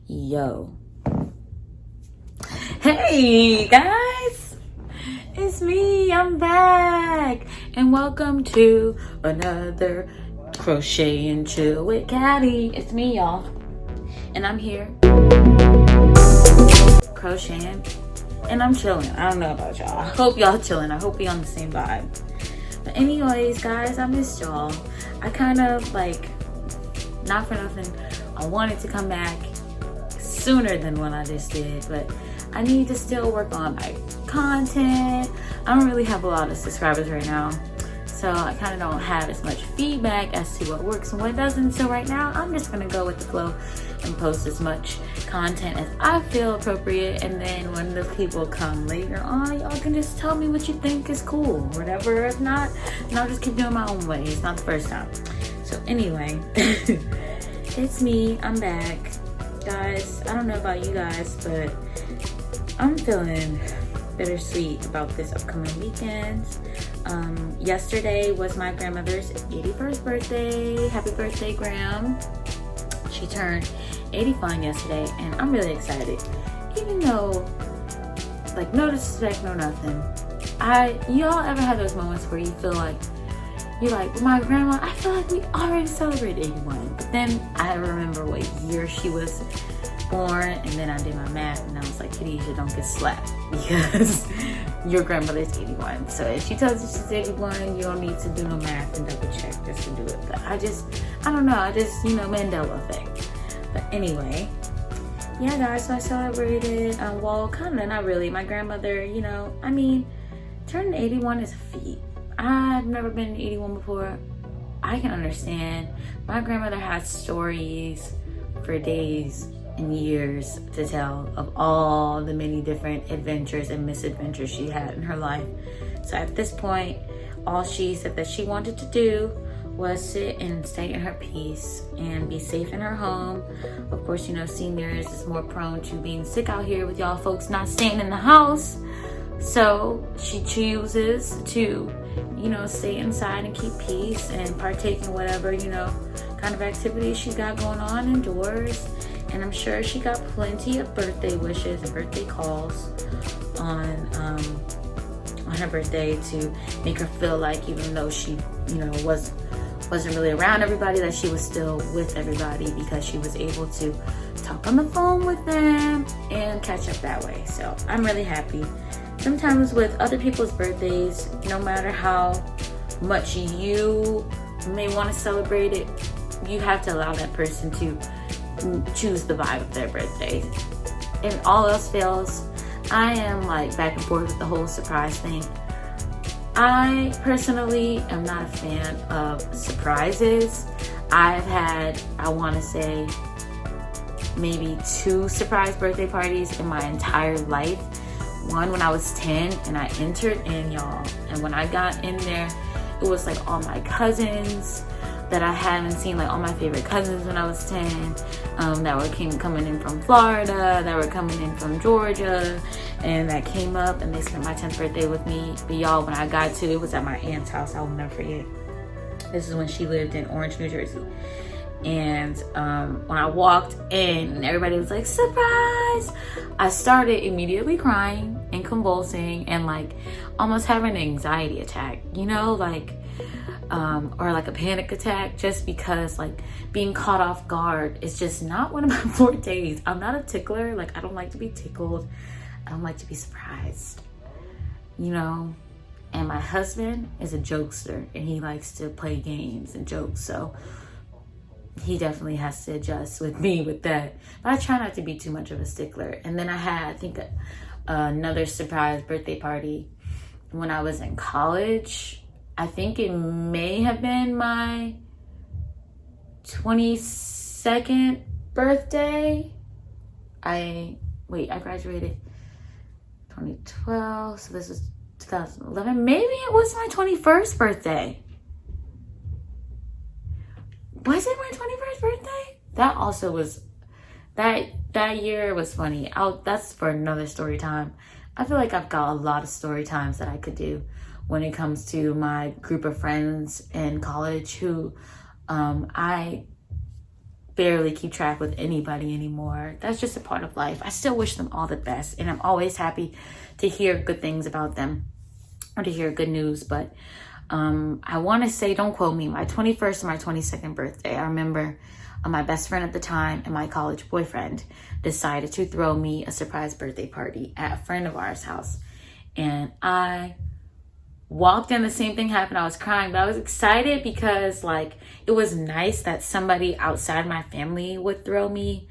Yo. Hey guys, it's me. I'm back, and welcome to another Crochet and Chill with Caddy. It's me, y'all, and I'm here crocheting, and I'm chilling. I don't know about y'all. I hope y'all chilling. I hope we on the same vibe. But anyways, guys, I missed y'all. I kind of not for nothing, I wanted to come back sooner than what I just did, but I need to still work on my content. I don't really have a lot of subscribers right now, so I kind of don't have as much feedback as to what works and what doesn't. So right now I'm just gonna go with the flow and post as much content as I feel appropriate, and then when the people come later on, y'all can just tell me what you think is cool, whatever. If not, and I'll just keep doing my own way. It's not the first time. So anyway, it's me. I'm back, guys. I don't know about you guys, but I'm feeling bittersweet about this upcoming weekend. Yesterday was my grandmother's 81st birthday. Happy birthday, Gram. She turned 85 yesterday, and I'm really excited. Even though, no disrespect, no nothing. Y'all ever have those moments where you feel like, you're like, well, my grandma, I feel like we already celebrated 81. But then I remember what year she was born, and then I did my math, and I was like, Khadijah, don't get slapped, because your grandmother's 81. So if she tells you she's 81, you don't need to do no math and double check just to do it. But I don't know, Mandela effect. But anyway, yeah, guys, so I celebrated, kind of, not really. My grandmother, turning 81 is a feat. I've never been 81 before. I can understand. My grandmother had stories for days and years to tell of all the many different adventures and misadventures she had in her life. So at this point, all she said that she wanted to do was sit and stay in her peace and be safe in her home. Of course, seniors is more prone to being sick out here with y'all folks not staying in the house. So she chooses to, stay inside and keep peace and partake in whatever, kind of activities she got going on indoors. And I'm sure she got plenty of birthday wishes and birthday calls on her birthday to make her feel like, even though she, wasn't really around everybody, that she was still with everybody, because she was able to talk on the phone with them and catch up that way. So I'm really happy. Sometimes with other people's birthdays, no matter how much you may want to celebrate it, you have to allow that person to choose the vibe of their birthday. And all else fails, I am back and forth with the whole surprise thing. I personally am not a fan of surprises. I've had, I want to say, maybe 2 surprise birthday parties in my entire life. One when I was 10, and I entered in, y'all. And when I got in there, it was all my cousins that I hadn't seen, all my favorite cousins when I was 10, that were coming in from Florida, that were coming in from Georgia, and that came up and they spent my 10th birthday with me. But y'all, when I got to, it was at my aunt's house. I will never forget. This is when she lived in Orange, New Jersey. And when I walked in and everybody was like, surprise, I started immediately crying and convulsing and almost having an anxiety attack, or a panic attack, just because being caught off guard is just not one of my fortes. I'm not a tickler. I don't like to be tickled. I don't like to be surprised, and my husband is a jokester, and he likes to play games and jokes, so he definitely has to adjust with me with that. But I try not to be too much of a stickler. And then I had, I think, another surprise birthday party when I was in college. I think it may have been my 22nd birthday. I graduated 2012, so this was 2011. Maybe it was my 21st birthday. Was it my 21st birthday? That also was, that year was funny. That's for another story time. I feel like I've got a lot of story times that I could do when it comes to my group of friends in college who I barely keep track with anybody anymore. That's just a part of life. I still wish them all the best, and I'm always happy to hear good things about them or to hear good news. But I want to say, don't quote me, my 21st and my 22nd birthday, I remember my best friend at the time and my college boyfriend decided to throw me a surprise birthday party at a friend of ours' house. And I walked in, the same thing happened. I was crying, but I was excited because like it was nice that somebody outside my family would throw me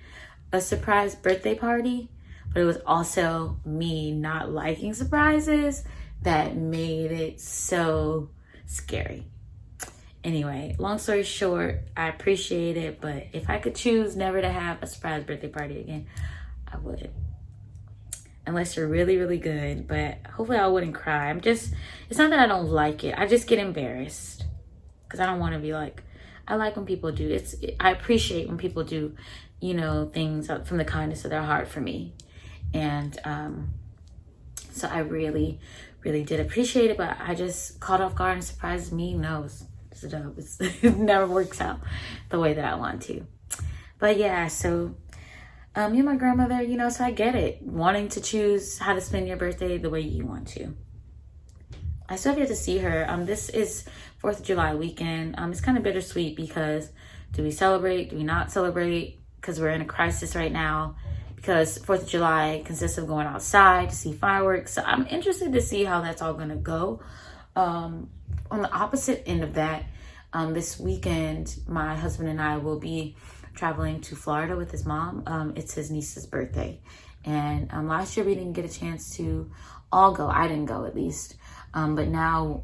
a surprise birthday party. But it was also me not liking surprises that made it so scary. Anyway, long story short, I appreciate it, but if I could choose never to have a surprise birthday party again, I would. Unless you're really, really good, but hopefully I wouldn't cry. it's not that I don't like it. I just get embarrassed because I don't want to be like, I like when people do. I appreciate when people do, you know, things from the kindness of their heart for me. And so I really, really did appreciate it, but I just caught off guard and surprised me. No, it's a dub. It never works out the way that I want to. But yeah, so you and my grandmother, you know, so I get it. Wanting to choose how to spend your birthday the way you want to. I still have yet to see her. This is 4th of July weekend. It's kind of bittersweet because do we celebrate? Do we not celebrate? Because we're in a crisis right now. Because 4th of July consists of going outside to see fireworks. So I'm interested to see how that's all going to go. On the opposite end of that, this weekend, my husband and I will be traveling to Florida with his mom. It's his niece's birthday. And last year we didn't get a chance to all go. I didn't go, at least. But now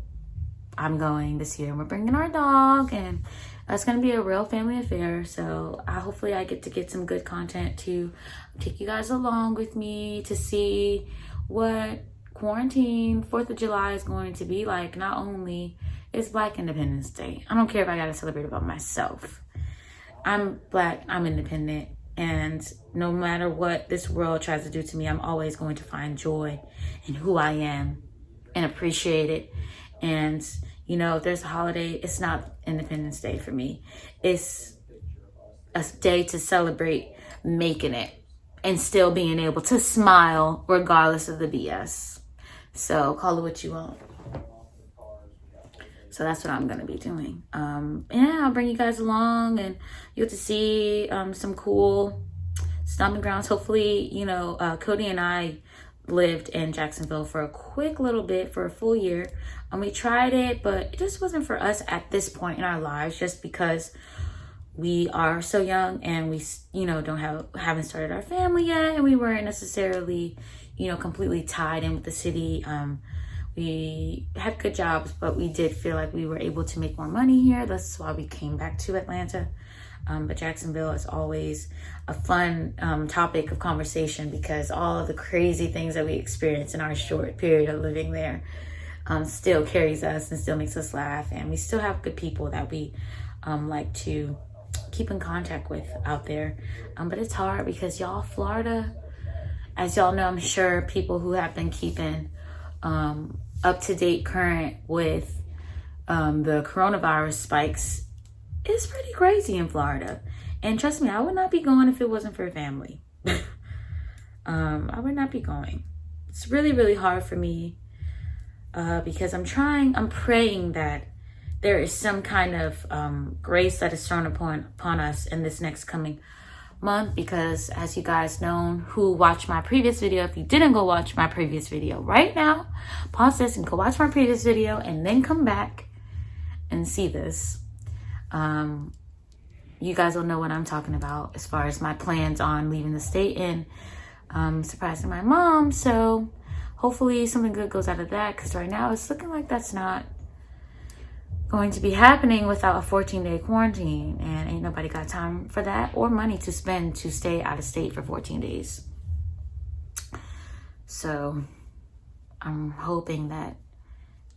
I'm going this year, and we're bringing our dog, and it's going to be a real family affair. So hopefully I get to get some good content to take you guys along with me to see what quarantine 4th of July is going to be like. Not only is Black Independence Day, I don't care if I got to celebrate it by myself. I'm Black, I'm independent, and no matter what this world tries to do to me, I'm always going to find joy in who I am and appreciate it. And you know, if there's a holiday, it's not Independence Day for me. It's a day to celebrate making it and still being able to smile regardless of the BS. So call it what you want. So that's what I'm going to be doing. Yeah, I'll bring you guys along, and you'll get to see some cool stomping grounds. Hopefully, you know, Cody and I lived in Jacksonville for a quick little bit, for a full year. We tried it, but it just wasn't for us at this point in our lives, just because we are so young and we, you know, haven't started our family yet, and we weren't necessarily, you know, completely tied in with the city. We had good jobs, but we did feel like we were able to make more money here. That's why we came back to Atlanta. But Jacksonville is always a fun topic of conversation because all of the crazy things that we experienced in our short period of living there still carries us and still makes us laugh. And we still have good people that we like to keep in contact with out there. But it's hard because y'all, Florida, as y'all know, I'm sure people who have been keeping up to date current with the coronavirus spikes, it's pretty crazy in Florida. And trust me, I would not be going if it wasn't for family. I would not be going. It's really, really hard for me because I'm praying that there is some kind of grace that is thrown upon us in this next coming month, because as you guys know who watched my previous video, if you didn't go watch my previous video right now, pause this and go watch my previous video and then come back and see this. You guys will know what I'm talking about as far as my plans on leaving the state and surprising my mom. So hopefully something good goes out of that, because right now it's looking like that's not going to be happening without a 14-day quarantine, and ain't nobody got time for that or money to spend to stay out of state for 14 days. So I'm hoping that,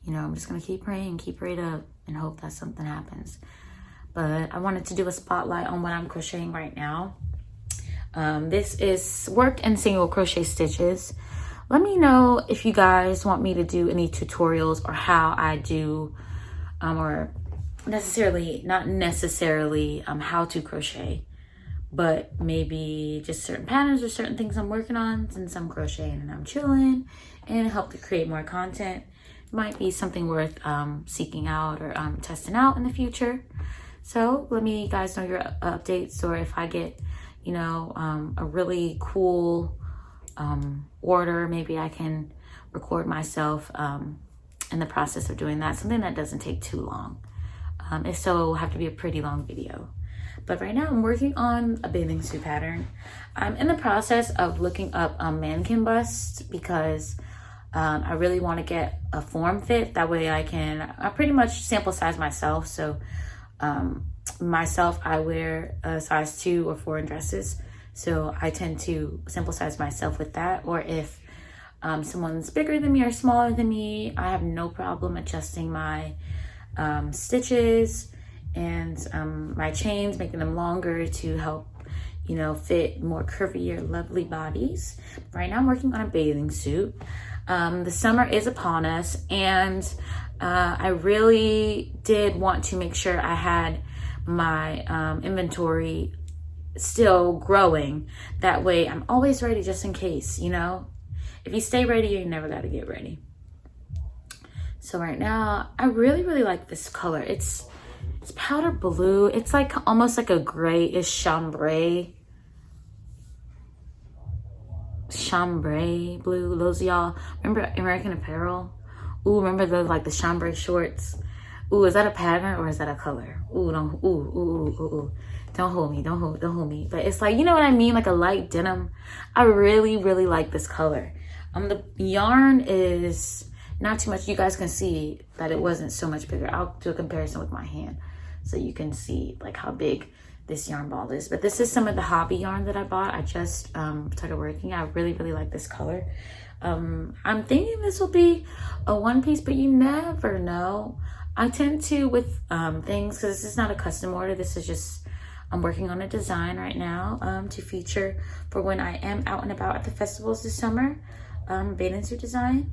you know, I'm just gonna keep praying, keep prayed up, and hope that something happens. But I wanted to do a spotlight on what I'm crocheting right now. This is work and single crochet stitches. Let me know if you guys want me to do any tutorials or how I do or not necessarily how to crochet. but maybe just certain patterns or certain things I'm working on, since I'm crocheting and I'm chilling and help to create more content, might be something worth seeking out or testing out in the future. So let me guys know your updates, or if I get, you know, a really cool order, maybe I can record myself in the process of doing that, something that doesn't take too long. If so, it will have to be a pretty long video. But right now I'm working on a bathing suit pattern. I'm in the process of looking up mannequin busts because I really want to get a form fit. That way I pretty much sample size myself. So myself, I wear a size 2 or 4 in dresses. So I tend to sample size myself with that. Or if someone's bigger than me or smaller than me, I have no problem adjusting my stitches and my chains, making them longer to help, you know, fit more curvier, lovely bodies. Right now I'm working on a bathing suit. The summer is upon us, and I really did want to make sure I had my inventory still growing. That way I'm always ready just in case, you know. If you stay ready, you never got to get ready. So right now, I really like this color. It's powder blue. It's like almost like a grayish chambray blue. Those of y'all remember American Apparel? Ooh, remember the chambray shorts? Ooh, is that a pattern or is that a color? Ooh, don't hold me. But it's like, you know what I mean? Like a light denim. I really like this color. The yarn is not too much. You guys can see that it wasn't so much bigger. I'll do a comparison with my hand so you can see like how big this yarn ball is. But this is some of the hobby yarn that I bought. I just started working. I really like this color. I'm thinking this will be a one piece, but you never know. I tend to with things, because this is not a custom order. This is just, I'm working on a design right now to feature for when I am out and about at the festivals this summer. Bathing suit design.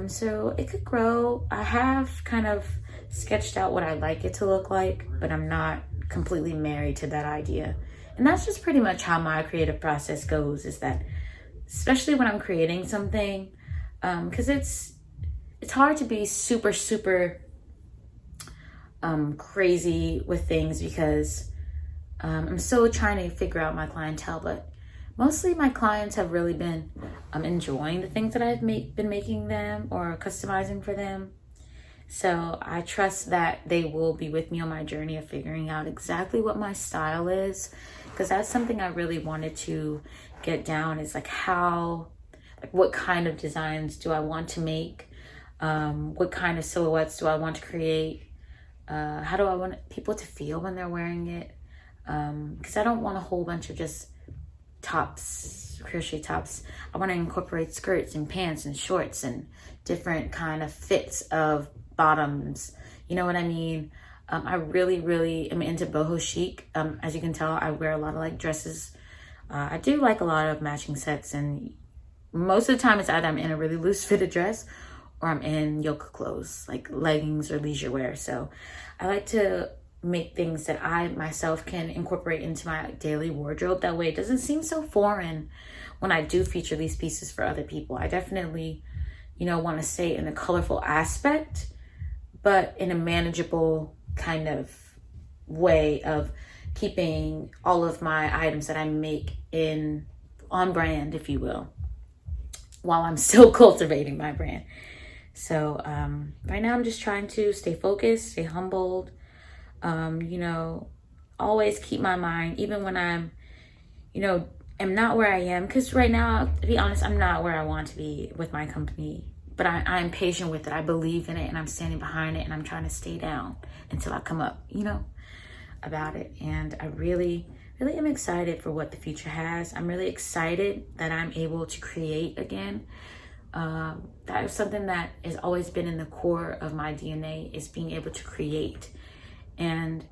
So it could grow. I have kind of sketched out what I'd like it to look like, but I'm not completely married to that idea. And that's just pretty much how my creative process goes, is that especially when I'm creating something, because it's hard to be super crazy with things, because I'm still trying to figure out my clientele, but mostly my clients have really been enjoying the things that I've been making them or customizing for them. So I trust that they will be with me on my journey of figuring out exactly what my style is, because that's something I really wanted to get down, is like what kind of designs do I want to make? What kind of silhouettes do I want to create? How do I want people to feel when they're wearing it? Because I don't want a whole bunch of just tops, crochet tops. I want to incorporate skirts and pants and shorts and different kind of fits of bottoms. You know what I mean? I really am into boho chic. As you can tell, I wear a lot of like dresses. I do like a lot of matching sets, and most of the time it's either I'm in a really loose fitted dress or I'm in yoga clothes, like leggings or leisure wear. So I like to make things that I myself can incorporate into my daily wardrobe. That way it doesn't seem so foreign when I do feature these pieces for other people. I definitely, you know, want to stay in a colorful aspect, but in a manageable kind of way of keeping all of my items that I make on brand, if you will, while I'm still cultivating my brand. So right now I'm just trying to stay focused, stay humbled, you know, always keep my mind, even when I'm, you know, am not where I am. Because right now, to be honest, I'm not where I want to be with my company. But I'm patient with it. I believe in it, and I'm standing behind it, and I'm trying to stay down until I come up, you know, about it. And I really am excited for what the future has. I'm really excited that I'm able to create again. That is something that has always been in the core of my DNA, is being able to create. And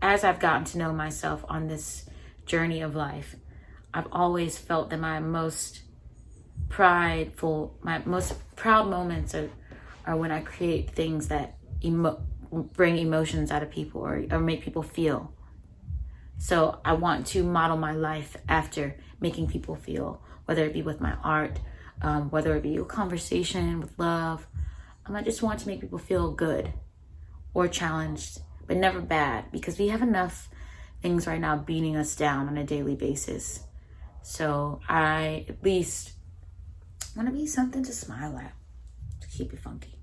as I've gotten to know myself on this journey of life, I've always felt that my most proud moments are when I create things that bring emotions out of people or make people feel So I want to model my life after making people feel, whether it be with my art, whether it be a conversation with love. I just want to make people feel good or challenged, but never bad, because we have enough things right now beating us down on a daily basis. So I at least want to be something to smile at, to keep it funky.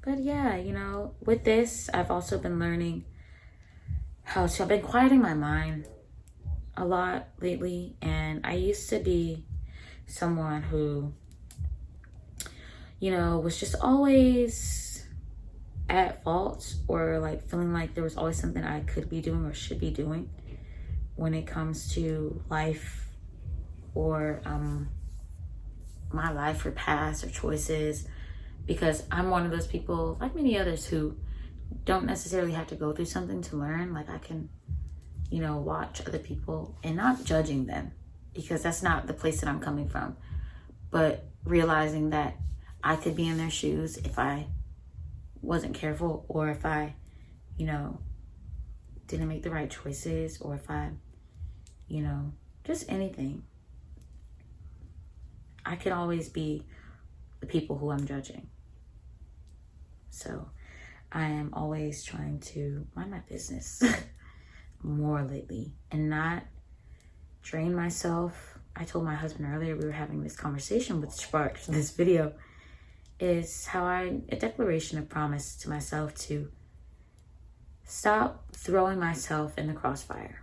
But yeah, you know, with this, I've also been learning I've been quieting my mind a lot lately. And I used to be someone who, you know, was just always at fault, or like feeling like there was always something I could be doing or should be doing when it comes to life, or my life, or past, or choices. Because I'm one of those people, like many others, who don't necessarily have to go through something to learn. Like I can, you know, watch other people and not judging them, because that's not the place that I'm coming from, but realizing that I could be in their shoes if I wasn't careful, or if I, you know, didn't make the right choices, or if I, you know, just anything. I can always be the people who I'm judging. So I am always trying to mind my business more lately and not drain myself. I told my husband earlier, we were having this conversation, which sparked this video, is a declaration of promise to myself to stop throwing myself in the crossfire,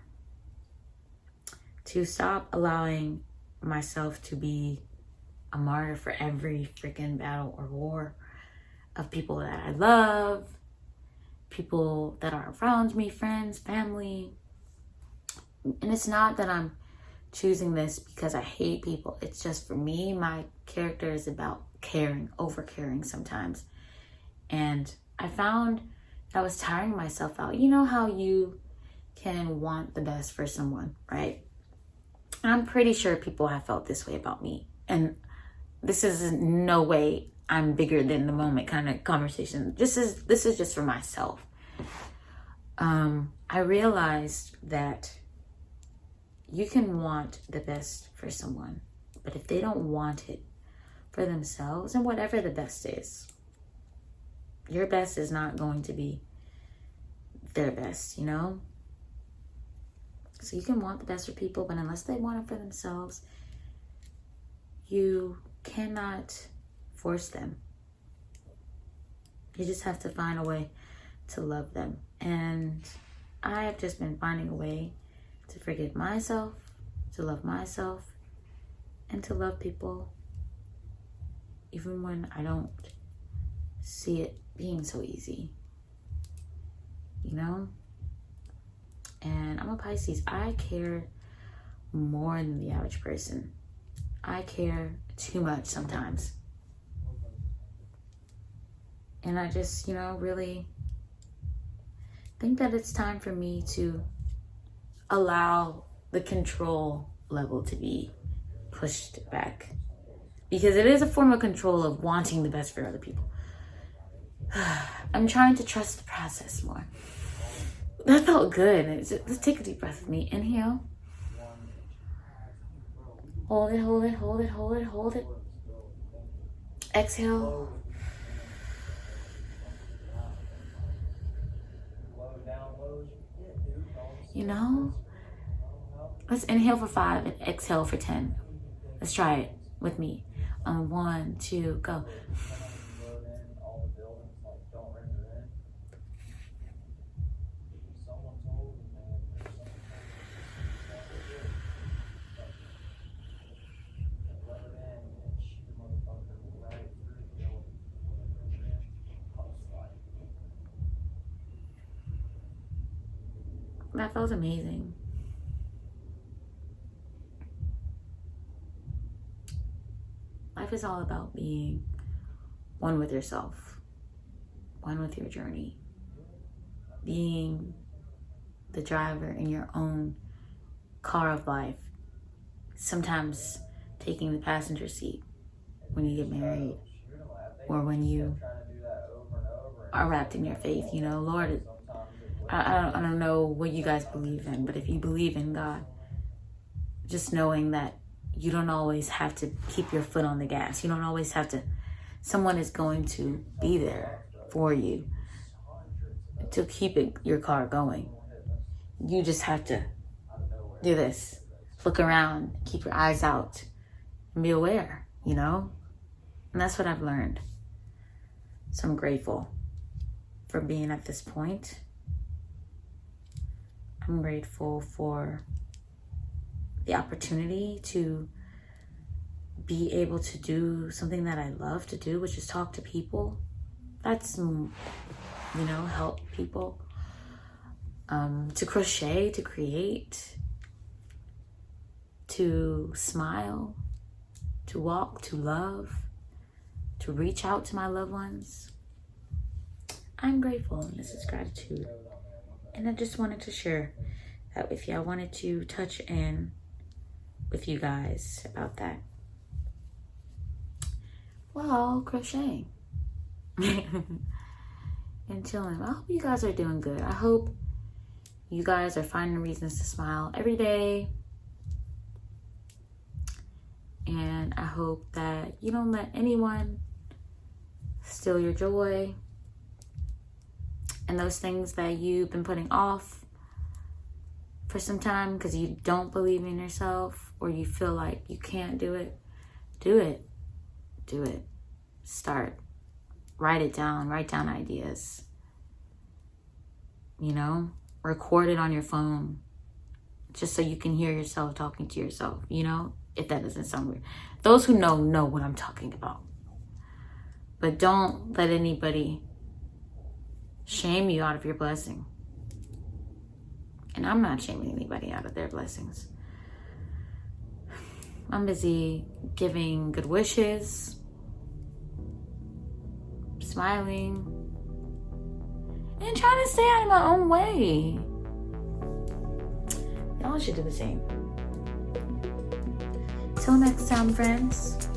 to stop allowing myself to be a martyr for every freaking battle or war of people that I love, people that are around me, friends, family. And it's not that I'm choosing this because I hate people. It's just, for me, my character is about caring, over caring sometimes. And I found I was tiring myself out. You know how you can want the best for someone, right? And I'm pretty sure people have felt this way about me. And this is no way I'm bigger than the moment kind of conversation. This is just for myself. I realized that you can want the best for someone, but if they don't want it for themselves, and whatever the best is, your best is not going to be their best, you know? So you can want the best for people, but unless they want it for themselves, you cannot force them. You just have to find a way to love them. And I have just been finding a way to forgive myself, to love myself, and to love people, even when I don't see it being so easy, you know? And I'm a Pisces. I care more than the average person. I care too much sometimes. And I just, you know, really think that it's time for me to allow the control level to be pushed back. Because it is a form of control of wanting the best for other people. I'm trying to trust the process more. That felt good. Let's take a deep breath with me. Inhale. Hold it, hold it, hold it, hold it, hold it. Exhale. You know, let's inhale for 5 and exhale for 10. Let's try it with me. 1, 2, go. That felt amazing. Life is all about being one with yourself, one with your journey, being the driver in your own car of life. Sometimes taking the passenger seat when you get married, or when you are wrapped in your faith. You know, Lord, I don't know what you guys believe in, but if you believe in God, just knowing that you don't always have to keep your foot on the gas. You don't always have to, someone is going to be there for you to keep your car going. You just have to do this. Look around, keep your eyes out, and be aware, you know? And that's what I've learned. So I'm grateful for being at this point. I'm grateful for the opportunity to be able to do something that I love to do, which is talk to people. That's, you know, help people. To crochet, to create, to smile, to walk, to love, to reach out to my loved ones. I'm grateful, and this is gratitude. And I just wanted to share that with you. I wanted to touch in with you guys about that. Well, crocheting and chilling. I hope you guys are doing good. I hope you guys are finding reasons to smile every day. And I hope that you don't let anyone steal your joy and those things that you've been putting off for some time because you don't believe in yourself or you feel like you can't do it. Do it. Do it. Start. Write it down. Write down ideas. You know? Record it on your phone just so you can hear yourself talking to yourself, you know? If that doesn't sound weird. Those who know what I'm talking about. But don't let anybody shame you out of your blessing. And I'm not shaming anybody out of their blessings. I'm busy giving good wishes, smiling, and trying to stay out of my own way. Y'all should do the same. Till next time, friends.